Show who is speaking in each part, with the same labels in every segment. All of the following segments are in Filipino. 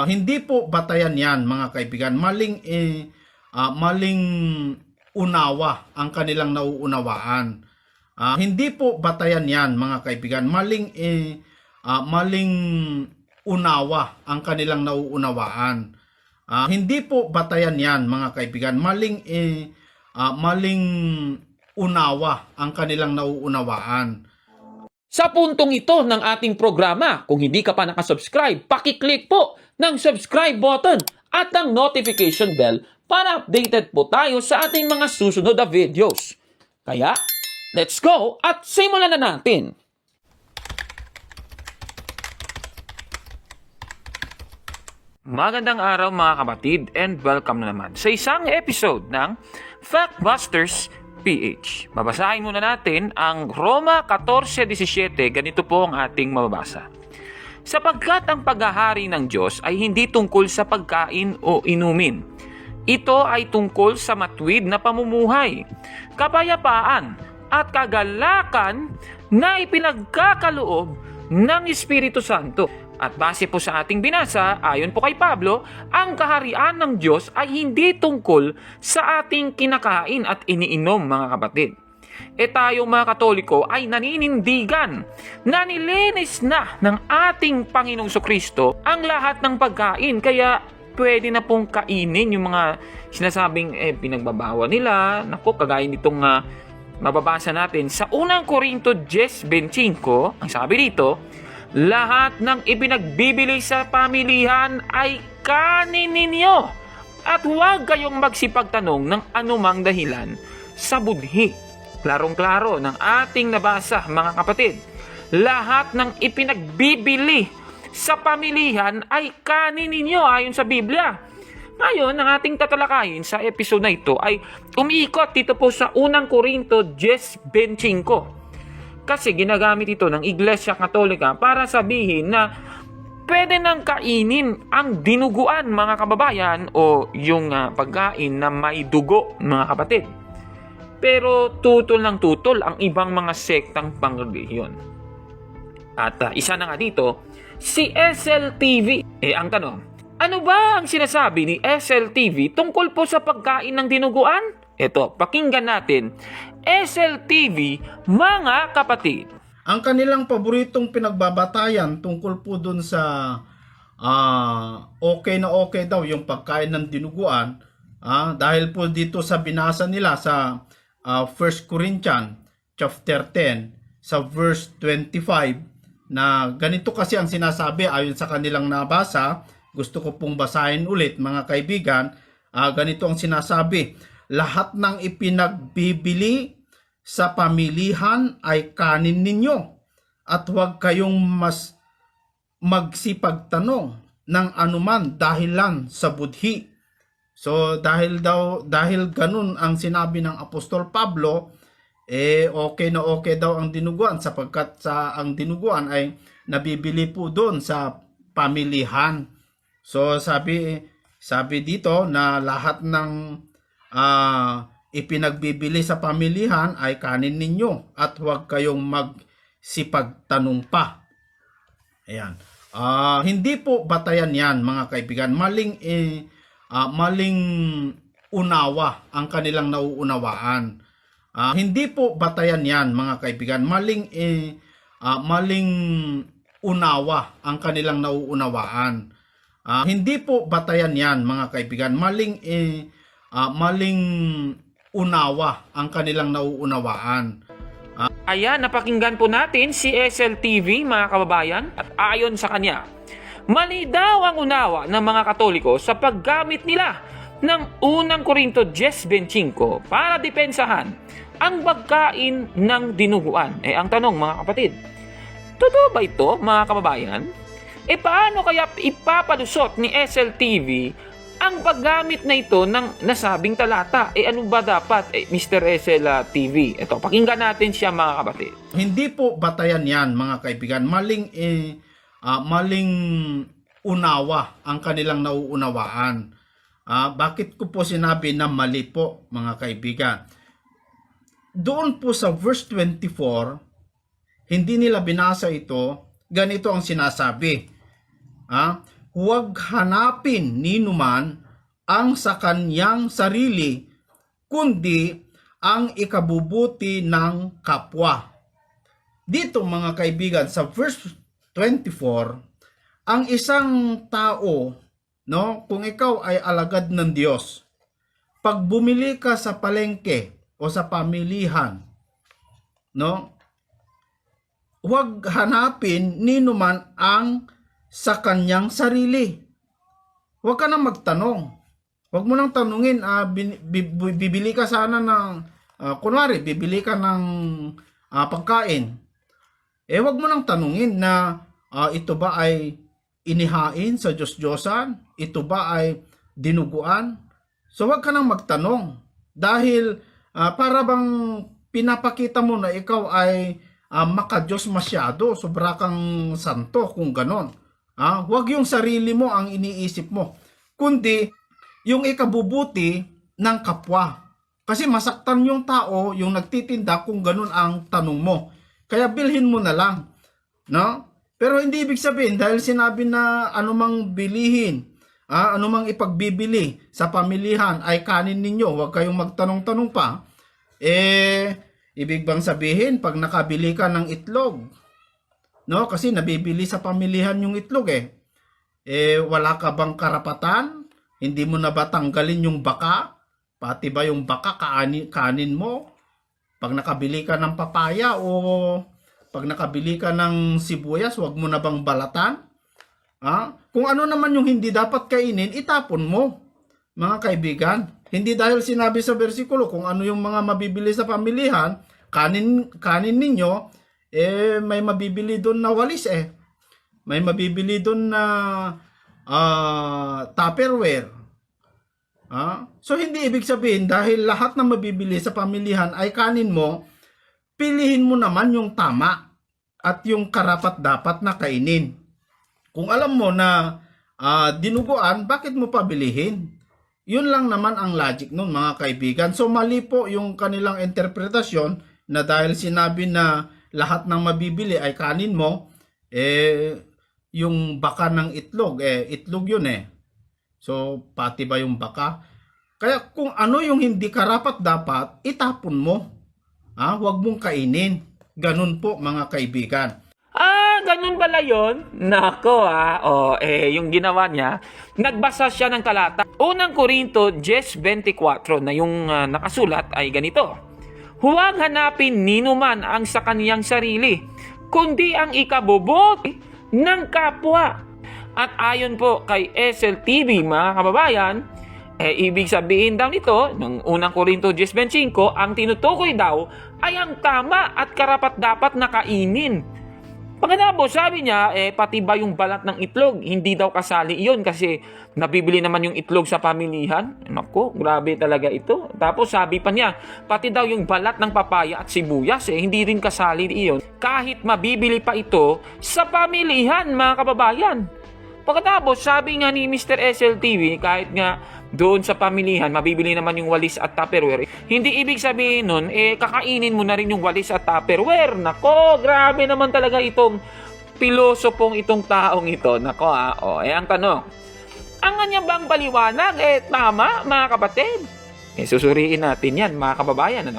Speaker 1: Hindi po batayan yan mga kaibigan. Maling unawa ang kanilang nauunawaan. Hindi po batayan yan mga kaibigan. Maling unawa ang kanilang nauunawaan. Hindi po batayan yan mga kaibigan. Maling unawa ang kanilang nauunawaan.
Speaker 2: Sa puntong ito ng ating programa, kung hindi ka pa nakasubscribe, pakiclick po ng subscribe button at ang notification bell para updated po tayo sa ating mga susunod na videos. Kaya, let's go at simulan na natin! Magandang araw mga kapatid and welcome na naman sa isang episode ng Factbusters PH. Babasahin muna natin ang Roma 14:17. Ganito po ang ating mababasa. Sapagkat ang paghahari ng Diyos ay hindi tungkol sa pagkain o inumin. Ito ay tungkol sa matuwid na pamumuhay, kapayapaan at kagalakan na ipinagkakaloob ng Espiritu Santo. At base po sa ating binasa, ayon po kay Pablo, ang kaharian ng Diyos ay hindi tungkol sa ating kinakain at iniinom mga kapatid. Tayong mga Katoliko ay naninindigan na nilinis na ng ating Panginoong Kristo ang lahat ng pagkain, kaya pwede na pong kainin yung mga sinasabing pinagbabawal nila. Naku, kagaya nitong mababasa natin sa 1 Corinto 10:25, ang sabi dito, lahat ng ipinagbibili sa pamilihan ay kanin ninyo at huwag kayong magsipagtanong ng anumang dahilan sa budhi. Klarong-klaro ng ating nabasa mga kapatid. Lahat ng ipinagbibili sa pamilihan ay kanin ninyo ayon sa Biblia. Ngayon, ang ating tatalakayin sa episode na ito ay umiikot dito po sa 1 Corinto 10:25. Kasi ginagamit ito ng Iglesia Katolika para sabihin na pwede nang kainin ang dinuguan mga kababayan o yung pagkain na may dugo mga kapatid. Pero tutol ng tutol ang ibang mga sektang pangrelihiyon. At isa na nga dito, si SLTV. Ang tanong, ano ba ang sinasabi ni SLTV tungkol po sa pagkain ng dinuguan? Ito, pakinggan natin. SLTV, mga kapatid.
Speaker 1: Ang kanilang paboritong pinagbabatayan tungkol po dun sa okay na okay daw yung pagkain ng dinuguan, dahil po dito sa binasa nila sa 1 Corinthians chapter 10 sa verse 25 na ganito kasi ang sinasabi ayon sa kanilang nabasa. Gusto ko pong basahin ulit mga kaibigan. Ganito ang sinasabi, lahat ng ipinagbibili sa pamilihan ay kanin ninyo at huwag kayong magsipagtanong ng anuman dahilan sa budhi. So dahil ganun ang sinabi ng Apostol Pablo, okay na okay daw ang dinuguan sapagkat ang dinuguan ay nabibili po doon sa pamilihan. So sabi dito na lahat ng ipinagbibili sa pamilihan ay kanin ninyo at huwag kayong magsipagtanong pa. Ayan. Hindi po batayan yan mga kaibigan. Maling unawa ang kanilang nauunawaan. Hindi po batayan yan mga kaibigan. Maling unawa ang kanilang nauunawaan. Hindi po batayan yan mga kaibigan. Maling unawa ang kanilang nauunawaan.
Speaker 2: Ayan, napakinggan po natin si SLTV mga kababayan at ayon sa kanya, mali daw ang unawa ng mga Katoliko sa paggamit nila ng 1 Corinto 10:25 para depensahan ang pagkain ng dinuguan. Ang tanong mga kapatid, totoo ba ito mga kababayan? Paano kaya ipapalusot ni SLTV ang paggamit na ito ng nasabing talata? Ano ba dapat, Mr. SLTV? Ito, pakinggan natin siya mga kapatid.
Speaker 1: Hindi po batayan yan mga kaibigan. Maling unawa ang kanilang nauunawaan. Bakit ko po sinabi na mali po mga kaibigan? Doon po sa verse 24, hindi nila binasa ito. Ganito ang sinasabi. huwag hanapin ninuman ang sa kanyang sarili, kundi ang ikabubuti ng kapwa. Dito mga kaibigan, sa verse 24, ang isang tao, no, kung ikaw ay alagad ng Diyos, pag bumili ka sa palengke o sa pamilihan, no, huwag hanapin ninuman ang sa kanyang sarili. Huwag ka nang magtanong. Huwag mo nang tanungin, bibili ka sana ng, kunwari, bibili ka ng pagkain. Huwag mo nang tanungin na ito ba ay inihain sa Diyos-Diyosan? Ito ba ay dinuguan? So huwag ka nang magtanong. Dahil para bang pinapakita mo na ikaw ay maka-Diyos masyado, sobra kang santo kung ganon. Huwag yung sarili mo ang iniisip mo, kundi yung ikabubuti ng kapwa. Kasi masaktan yung tao, yung nagtitinda kung ganun ang tanong mo. Kaya bilhin mo na lang. No? Pero hindi ibig sabihin, dahil sinabi na anumang bilihin, anumang ipagbibili sa pamilihan ay kanin ninyo, huwag kayong magtanong-tanong pa. Ibig bang sabihin, pag nakabili ka ng itlog, no? Kasi nabibili sa pamilihan yung itlog wala ka bang karapatan? Hindi mo na ba tanggalin yung baka? Pati ba yung baka kanin mo? Pag nakabili ka ng papaya o pag nakabili ka ng sibuyas, wag mo na bang balatan? Kung ano naman yung hindi dapat kainin, itapon mo, mga kaibigan. Hindi dahil sinabi sa bersikulo kung ano yung mga mabibili sa pamilihan, kanin ninyo, may mabibili doon na walis May mabibili doon na Tupperware. So hindi ibig sabihin dahil lahat na mabibili sa pamilihan ay kanin mo, pilihin mo naman yung tama at yung karapat-dapat na kainin. Kung alam mo na dinuguan, bakit mo pa bilihin? Yun lang naman ang logic nun, mga kaibigan. So mali po yung kanilang interpretasyon na dahil sinabi na lahat ng mabibili ay kanin mo, yung baka ng itlog, itlog yun So, pati ba yung baka? Kaya kung ano yung hindi karapat-dapat, itapon mo. Huwag mong kainin. Ganun po, mga kaibigan.
Speaker 2: Ganun pala yun? Nako yung ginawa niya, nagbasa siya ng talata. Unang Korinto 10:24 na yung nakasulat ay ganito. Huwag hanapin ninuman ang sa kaniyang sarili, kundi ang ikabubuti ng kapwa. At ayon po kay SLTV, mga kababayan, ibig sabihin daw nito, ng unang Korinto 10:25, ang tinutukoy daw ay ang tama at karapat-dapat na kainin. Pagkatapos, sabi niya, pati ba yung balat ng itlog, hindi daw kasali iyon kasi nabibili naman yung itlog sa pamilihan. Naku, grabe talaga ito. Tapos sabi pa niya, pati daw yung balat ng papaya at sibuyas, hindi rin kasali iyon. Kahit mabibili pa ito sa pamilihan, mga kababayan. Pagkatapos, sabi nga ni Mr. SLTV, kahit nga doon sa pamilihan, mabibili naman yung walis at Tupperware. Hindi ibig sabihin nun, kakainin mo na rin yung walis at Tupperware. Nako, grabe naman talaga itong pilosopong itong taong ito. Nako ang tanong. Ang kanya bang paliwanag, tama, mga kapatid? Susuriin natin yan, mga kababayan,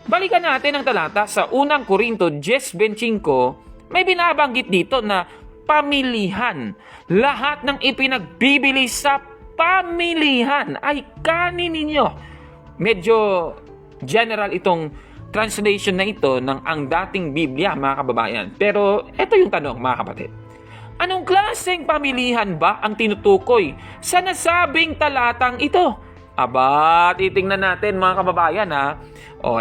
Speaker 2: Balikan natin ang talata sa unang Korinto 10:25. May binabanggit dito na pamilihan. Lahat ng ipinagbibili sa pamilihan ay kanin ninyo. Medyo general itong translation na ito ng ang dating Biblia, mga kababayan. Pero ito yung tanong, mga kapatid. Anong klaseng pamilihan ba ang tinutukoy sa nasabing talatang ito? Titingnan natin, mga kababayan,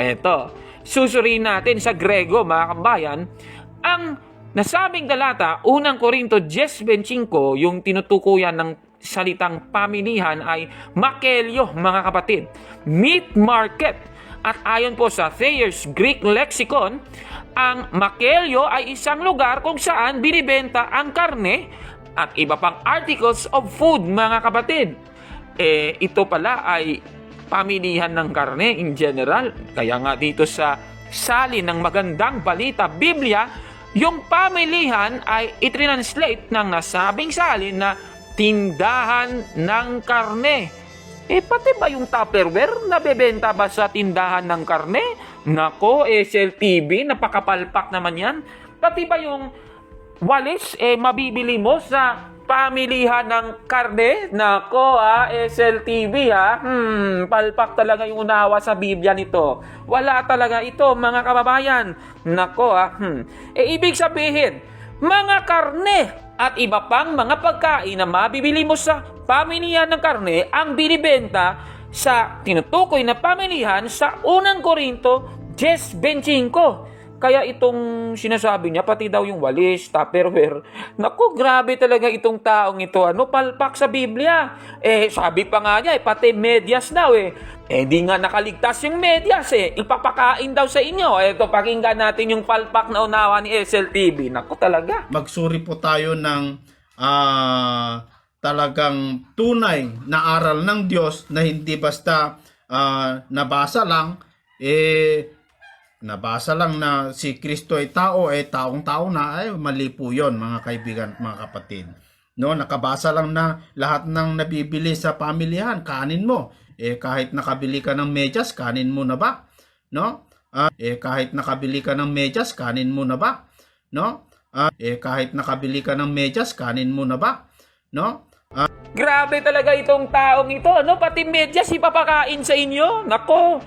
Speaker 2: eto. Susuriin natin sa Grego, mga kababayan. Ang nasabing talata, unang Korinto 10:25, yung tinutukuyan ng salitang pamilihan ay makelyo, mga kapatid. Meat market. At ayon po sa Thayer's Greek Lexicon, ang makelyo ay isang lugar kung saan binibenta ang karne at iba pang articles of food, mga kapatid. Ito pala ay pamilihan ng karne in general. Kaya nga dito sa salin ng magandang balita Biblia, Yung pamilihan ay itranslate ng nasabing salin na tindahan ng karne. Pati ba yung Tupperware nabebenta ba sa tindahan ng karne? Nako, SLTV, napakapalpak naman yan. Pati ba yung walis, mabibili mo sa pamilihan ng karne? Nako, SLTV, palpak talaga yung unawa sa Biblia nito. Wala talaga ito, mga kababayan. Nako, ibig sabihin, mga karne at iba pang mga pagkain na mabibili mo sa pamilihan ng karne ang binibenta sa tinutukoy na pamilihan sa 1 Korinto 10:25. Kaya itong sinasabi niya, pati daw yung walis, Tupperware. Naku, grabe talaga itong taong ito. Palpak sa Biblia. Sabi pa nga niya, pati medyas daw di nga nakaligtas yung medyas Ipapakain daw sa inyo. Ito, pakinggan natin yung palpak na unawa ni SLTV. Naku talaga.
Speaker 1: Magsuri po tayo ng talagang tunay na aral ng Diyos na hindi basta nabasa lang, nabasa lang na si Kristo ay tao, taong-tao na, mali po yun, mga kaibigan at mga kapatid. No, nakabasa lang na lahat ng nabibili sa pamilihan, kanin mo. Kahit nakabili ka ng medyas, kanin mo na ba? No? Kahit nakabili ka ng medyas, kanin mo na ba? No? Kahit nakabili ka ng medyas, kanin mo na ba? No?
Speaker 2: Grabe talaga itong taong ito. Pati medyas ipapakain sa inyo. Nako,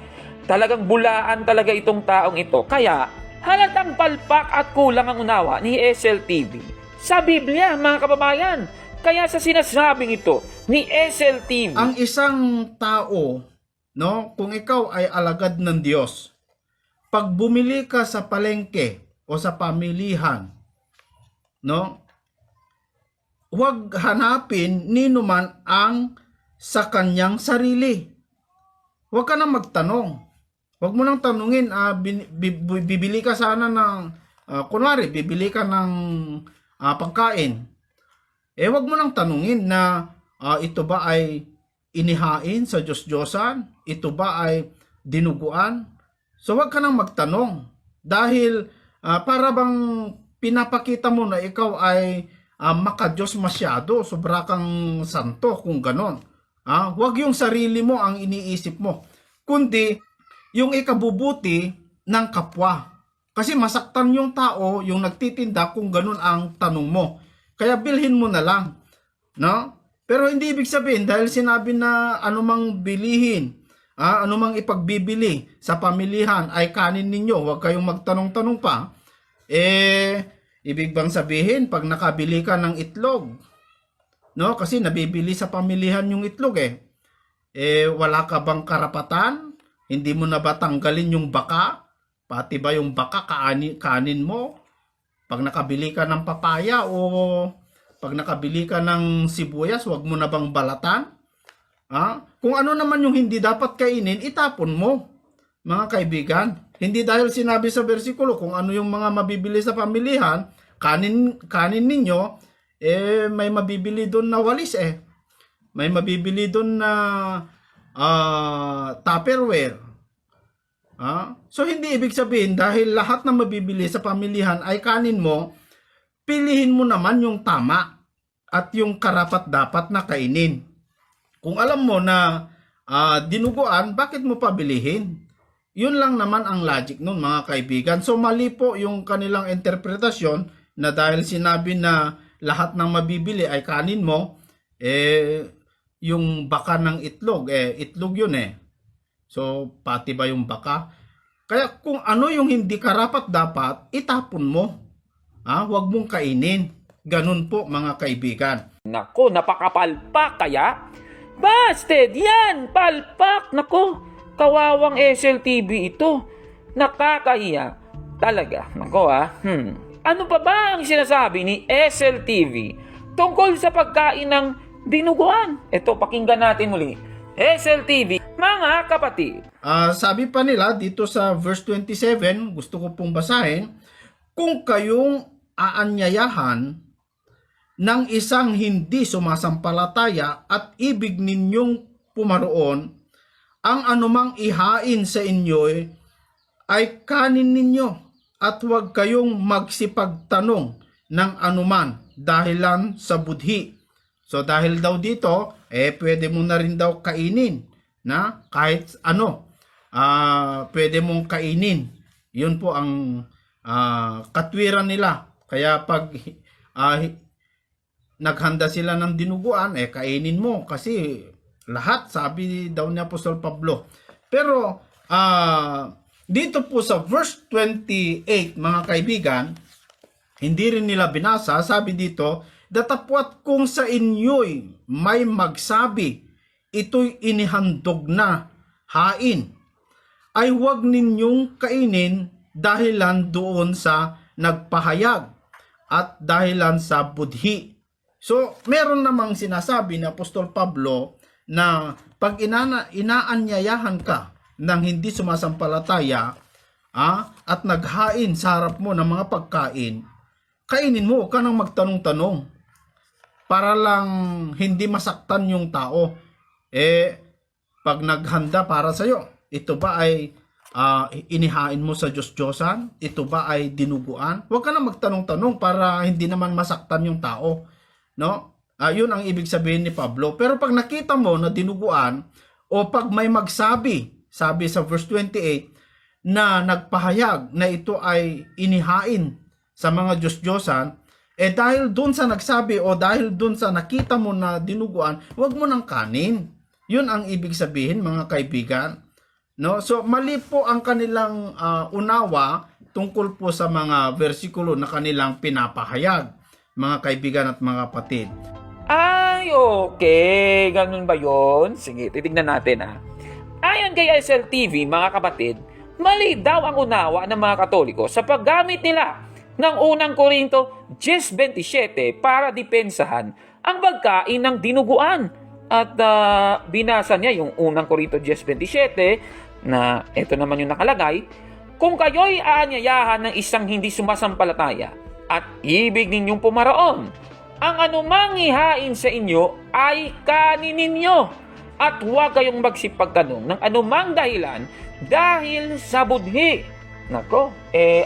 Speaker 2: talagang bulaan talaga itong taong ito. Kaya, halatang palpak at kulang ang unawa ni SLTV sa Biblia, mga kababayan. Kaya sa sinasabing ito ni SLTV,
Speaker 1: ang isang tao, no, kung ikaw ay alagad ng Diyos, pag bumili ka sa palengke o sa pamilihan, no, huwag hanapin nino man ang sa kanyang sarili. Huwag ka nang magtanong. Huwag mo nang tanungin, bibili ka sana ng, kunwari, bibili ka ng pagkain. Huwag mo nang tanungin na ito ba ay inihain sa Diyos-Diyosan? Ito ba ay dinuguan? So huwag ka nang magtanong. Dahil para bang pinapakita mo na ikaw ay maka-Diyos masyado, sobra kang santo kung ganon. Huwag yung sarili mo ang iniisip mo, kundi yung ikabubuti ng kapwa. Kasi masaktan yung tao, yung nagtitinda kung ganon ang tanong mo. Kaya bilhin mo na lang. No? Pero hindi ibig sabihin, dahil sinabi na anumang bilihin, anumang ipagbibili sa pamilihan ay kanin ninyo, huwag kayong magtanong-tanong pa. Ibig bang sabihin, pag nakabili ka ng itlog, no? Kasi nabibili sa pamilihan yung itlog wala ka bang karapatan? Hindi mo na ba tanggalin yung baka? Pati ba yung baka kanin mo? Pag nakabili ka ng papaya o pag nakabili ka ng sibuyas, wag mo na bang balatan? Kung ano naman yung hindi dapat kainin, itapon mo, mga kaibigan. Hindi dahil sinabi sa bersikulo kung ano yung mga mabibili sa pamilihan, kanin ninyo, may mabibili doon na walis May mabibili doon na Tupperware. So hindi ibig sabihin dahil lahat na mabibili sa pamilihan ay kanin mo, pilihin mo naman yung tama at yung karapat-dapat na kainin. Kung alam mo na dinuguan, bakit mo pabilihin? Yun lang naman ang logic nun, mga kaibigan. So mali po yung kanilang interpretasyon na dahil sinabi na lahat ng mabibili ay kanin mo, yung baka ng itlog, itlog yun So pati ba yung baka? Kaya kung ano yung hindi karapat-dapat, itapon mo. Huwag mong kainin. Ganun po, mga kaibigan.
Speaker 2: Nako, napakapalpak kaya. Busted! Yan! Palpak! Nako, kawawang SLTV ito. Nakakahiya. Talaga. Nako Ano pa ba ang sinasabi ni SLTV tungkol sa pagkain ng dinuguan? Ito, pakinggan natin muli. SLTV, mga kapatid.
Speaker 1: Sabi pa nila dito sa verse 27, gusto ko pong basahin, kung kayong aanyayahan ng isang hindi sumasampalataya at ibig ninyong pumaroon, ang anumang ihain sa inyo ay kanin ninyo at huwag kayong magsipagtanong ng anuman dahilan sa budhi. So dahil daw dito, pwede mo na rin daw kainin na kahit ano, pwede mong kainin. Yun po ang katwiran nila. Kaya pag naghanda sila ng dinuguan, kainin mo kasi lahat, sabi daw ni Apostol Pablo. Pero dito po sa verse 28, mga kaibigan, hindi rin nila binasa, sabi dito, datapwat kung sa inyo'y may magsabi, ito'y inihandog na hain, ay huwag ninyong kainin dahilan doon sa nagpahayag at dahilan sa budhi. So, meron namang sinasabi ni Apostol Pablo na pag inaanyayahan ka ng hindi sumasampalataya at naghain sa harap mo ng mga pagkain, kainin mo, huwag ka nang magtanong-tanong para lang hindi masaktan yung tao. Pag naghanda para sa'yo, ito ba ay inihain mo sa Diyos-Diyosan? Ito ba ay dinuguan? Huwag ka nang magtanong-tanong para hindi naman masaktan yung tao. No? Yun ang ibig sabihin ni Pablo. Pero pag nakita mo na dinuguan, o pag may magsabi, sabi sa verse 28, na nagpahayag na ito ay inihain sa mga Diyos-Diyosan, dahil dun sa nagsabi o dahil dun sa nakita mo na dinuguan, huwag mo nang kanin. Yun ang ibig sabihin, mga kaibigan. No? So mali po ang kanilang unawa tungkol po sa mga versikulo na kanilang pinapahayag, mga kaibigan at mga kapatid.
Speaker 2: Ay, okay. Ganun ba yon? Sige, titignan natin Ayon kay SLTV, mga kapatid, mali daw ang unawa ng mga Katoliko sa paggamit nila ng unang Korinto 10:27 para depensahan ang pagkain ng dinuguan. At binasa niya yung unang Korinto 10:27 na ito naman yung nakalagay, kung kayo'y aanyayahan ng isang hindi sumasampalataya at ibig ninyong pumaroon, ang anumang ihain sa inyo ay kanin ninyo at huwag kayong magsipagtanong ng anumang dahilan dahil sa budhi. Nako,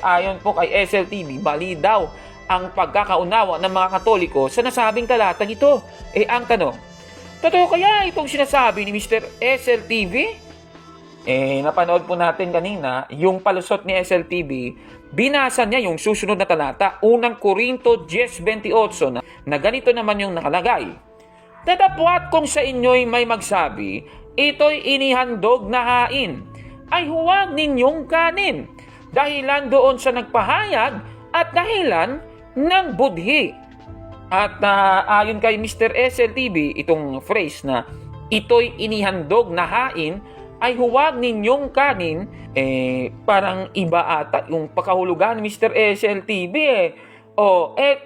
Speaker 2: ayon po kay SLTV, mali daw ang pagkakaunawa ng mga Katoliko sa nasabing talatang ito. Ang tanong, totoo kaya itong sinasabi ni Mr. SLTV? Napanood po natin kanina, yung palusot ni SLTV, binasa niya yung susunod na talata, unang Korinto 10:28, na ganito naman yung nakalagay. Datapwat kung sa inyo'y may magsabi, ito'y inihandog na hain, ay huwag ninyong kanin, dahilan doon sa nagpahayag at dahilan ng budhi. At ayon kay Mr. SLTV, itong phrase na ito'y inihandog na hain ay huwag ninyong kanin, parang iba ata yung pakahulugan ni Mr. SLTV.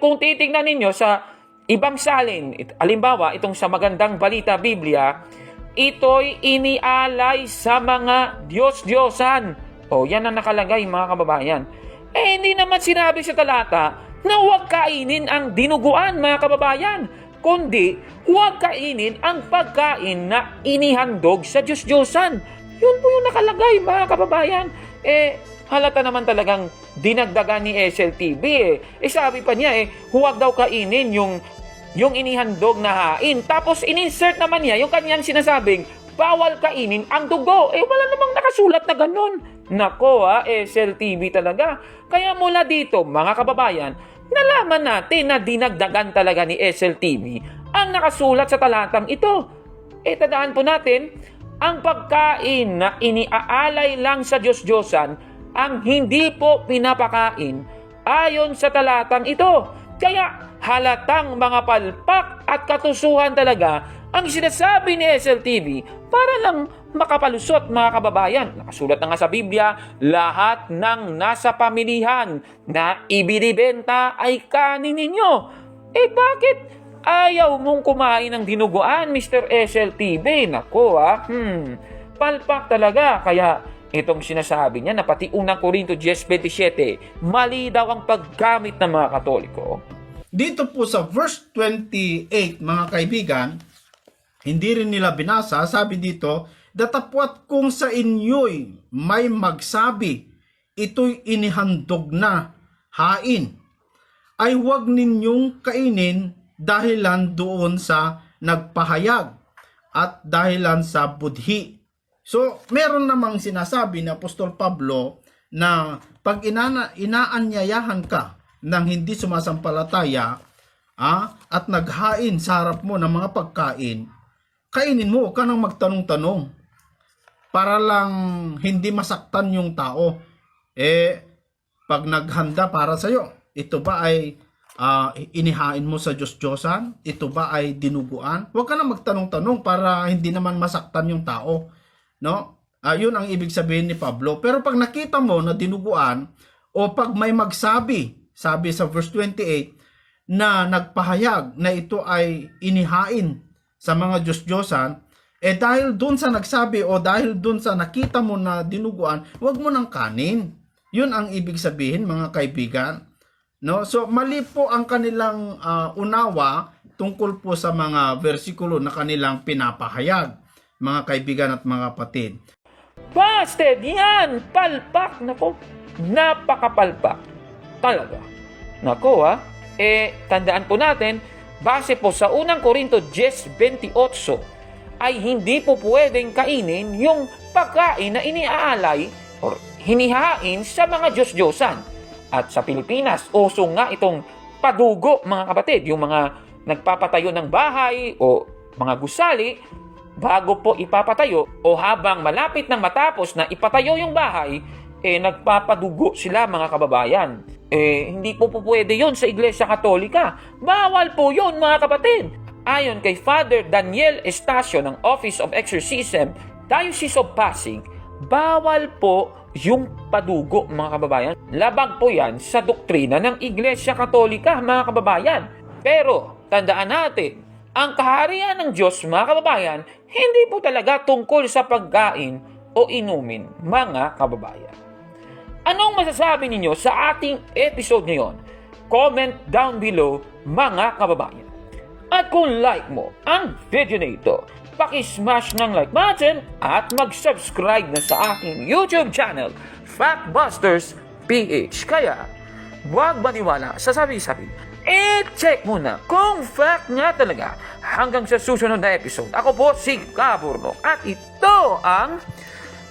Speaker 2: Kung titignan ninyo sa ibang salin, halimbawa itong sa Magandang Balita Biblia, ito'y inialay sa mga Diyos-Diyosan. Yan ang nakalagay, mga kababayan. Hindi naman sinabi sa talata na huwag kainin ang dinuguan, mga kababayan, kundi huwag kainin ang pagkain na inihandog sa Diyos-Diyosan. Yun po yung nakalagay, mga kababayan. Halata naman talagang dinagdagan ni SLTV. Sabi pa niya, huwag daw kainin yung inihandog na hain. Tapos in-insert naman niya yung kanyang sinasabing, bawal kainin ang dugo. Wala namang nakasulat na ganun. Nako SLTV talaga. Kaya mula dito, mga kababayan, nalaman natin na dinagdagan talaga ni SLTV ang nakasulat sa talatang ito. Tandaan po natin, ang pagkain na iniaalay lang sa Diyos-Diyosan ang hindi po pinapakain ayon sa talatang ito. Kaya halatang mga palpak at katusuhan talaga ang sinasabi ni SLTV para lang makapalusot, mga kababayan. Nakasulat na nga sa Biblia, lahat ng nasa pamilihan na ibinibenta ay kanin ninyo. Bakit ayaw mong kumain ng dinuguan, Mr. SLTV? Nako palpak talaga. Kaya itong sinasabi niya na pati unang Korinto 10:27, mali daw ang paggamit ng mga Katoliko.
Speaker 1: Dito po sa verse 28, mga kaibigan, hindi rin nila binasa, sabi dito, datapwat kung sa inyo'y may magsabi, ito'y inihandog na hain, ay huwag ninyong kainin dahilan doon sa nagpahayag at dahilan sa budhi. So, meron namang sinasabi ni Apostol Pablo na pag inaanyayahan ka ng hindi sumasampalataya at naghain sa harap mo ng mga pagkain, kainin mo, huwag ka nang magtanong-tanong para lang hindi masaktan yung tao. Pag naghanda para sa'yo, ito ba ay inihain mo sa Diyos-Diyosan? Ito ba ay dinuguan? Huwag ka nang magtanong-tanong para hindi naman masaktan yung tao. No? Yun ang ibig sabihin ni Pablo. Pero pag nakita mo na dinuguan, o pag may magsabi, sabi sa verse 28, na nagpahayag na ito ay inihain sa mga Diyos-Diyosan, dahil dun sa nagsabi o dahil dun sa nakita mo na dinuguan, huwag mo nang kanin. Yun ang ibig sabihin, mga kaibigan. No? So mali po ang kanilang unawa tungkol po sa mga versikulo na kanilang pinapahayag, mga kaibigan at mga kapatid.
Speaker 2: Busted! Yan! Palpak! Nako, napakapalpak. Talaga. Nako tandaan po natin, base po sa unang Korinto 10:28, ay hindi po pwedeng kainin yung pagkain na iniaalay or hinihain sa mga Diyos-Diyosan. At sa Pilipinas, uso nga itong padugo, mga kapatid, yung mga nagpapatayo ng bahay o mga gusali, bago po ipapatayo o habang malapit nang matapos na ipatayo yung bahay, nagpapadugo sila, mga kababayan. Hindi po pwede yun sa Iglesia Katolika. Bawal po yun, mga kapatid. Ayon kay Father Daniel Estacio ng Office of Exorcism, Diocese of Pasig, bawal po yung padugo, mga kababayan. Labag po yan sa doktrina ng Iglesia Katolika, mga kababayan. Pero, tandaan natin, ang kaharian ng Diyos, mga kababayan, hindi po talaga tungkol sa pagkain o inumin, mga kababayan. Anong masasabi ninyo sa ating episode ngayon? Comment down below, mga kababayan. At kung like mo ang video na ito, paki-smash ng like button at mag-subscribe na sa aking YouTube channel, Factbusters PH. Kaya, huwag maniwala sa sabi-sabi. Check muna kung fact nga talaga. Hanggang sa susunod na episode. Ako po si Kaburnok at ito ang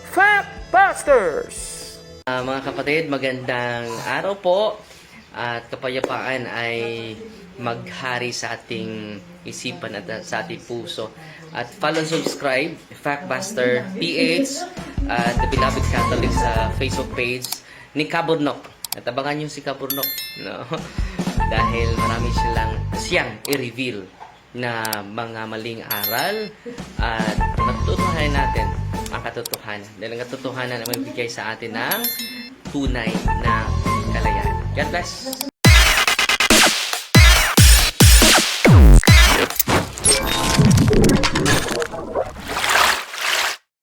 Speaker 2: Factbusters.
Speaker 3: Mga kapatid, magandang araw po at kapayapaan ay maghari sa ating isipan at sa ating puso. At follow and subscribe, Factbuster PH at The Beloved Catholic sa Facebook page ni Kaburnok. At abangan nyo si Kaburnok, no? Dahil marami siyang i-reveal na mga maling aral at matutuhanan natin ang katotohanan. Dahil ang katotohanan ay magbigay sa atin ng tunay na kalayaan. God bless!